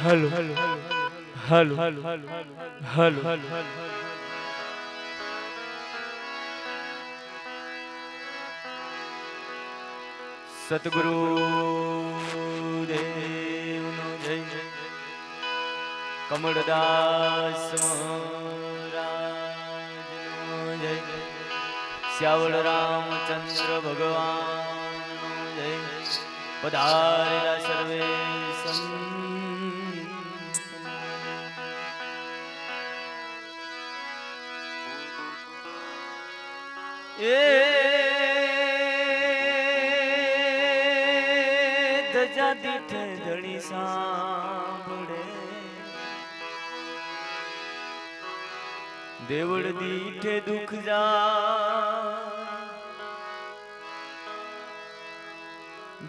hello hello hello Satguru દેવનો જય કમળદાસ મહારાજનો જય શ્યાવળ રામચંદ્ર ભગવાનનો જય પધારેલા સર્વે સંત એ ધજા દીઠે ધણી સાંભળે દેવળ દીઠે દુઃખ જા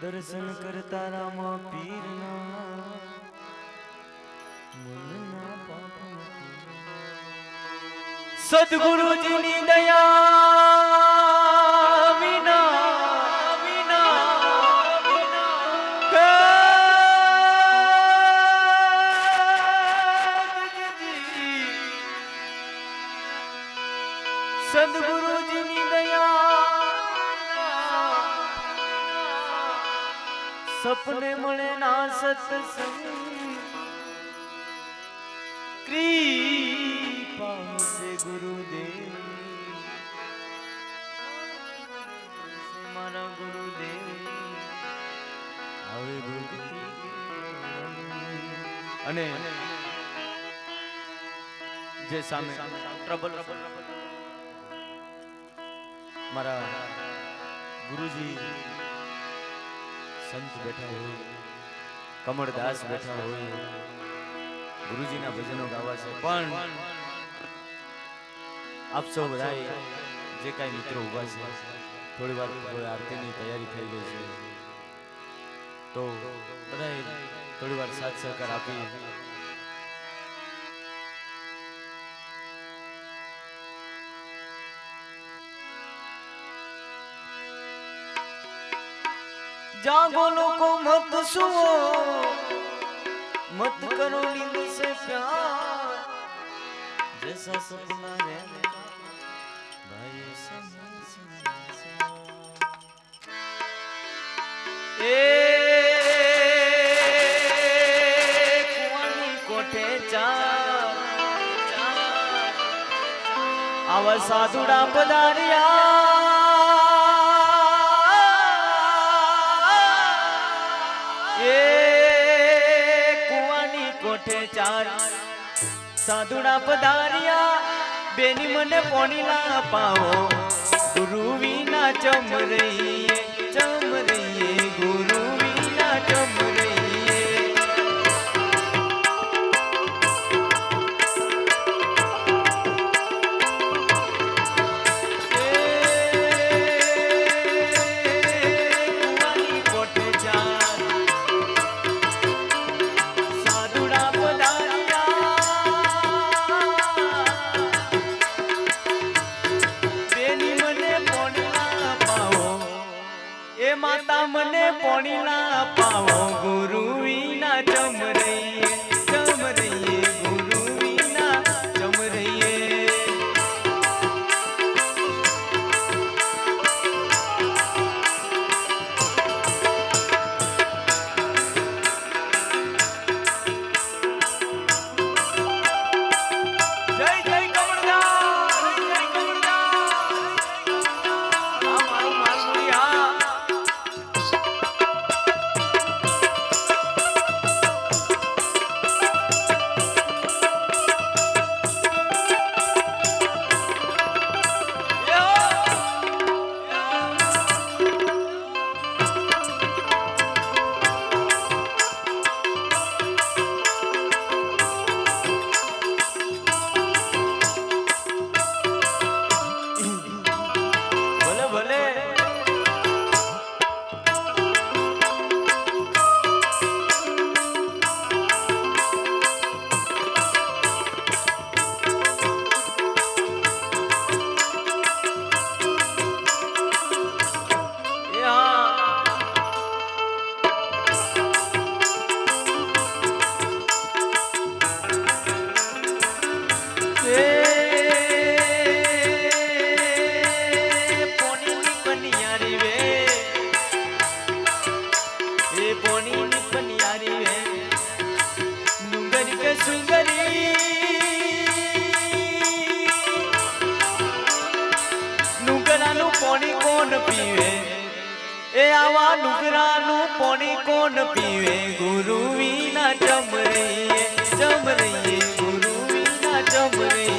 દર્શન કરતા રામ પીરના મનના પાપ સદગુરુજીની દયા વિના સદગુરુજીની દયા સપને મળે ના સત્સંગ कृपा से गुरुदेव मारा गुरुदेव आवे भक्ति અને જે સામે ટ્રબલ મારા ગુરુજી સંત બેઠા હોય કમળદાસ બેઠા હોય ગુરુજીના ભજનો ગાવા છે પણ આપ સૌ બધા જે કાંઈ મિત્રો ઉભા છે થોડી વાર આરતીની તૈયારી થઈ ગઈ છે તો બધાએ થોડી વાર સાથ સહકાર આપી જાગો લોકો મત સુઓ मत करो नींद से प्यार जैसा सपना रहने का भाई ए कुआनी कोठे चार आवा साधुड़ा पधारिया चार साधुड़ा पधारिया बेनी मने पोनी ला पाओ गुरु वीना चम रही गुरु वीना चम माता मने पोनी ना पाओ गुरु वीना चम रही गुरु वीना चम रही પોણી કોણ પીવે એ આવા નુગરાનું પોણી કોણ પીવે ગુરુ વિના જમ રહીએ ગુરુ વિના જમ રહીએ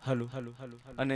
અને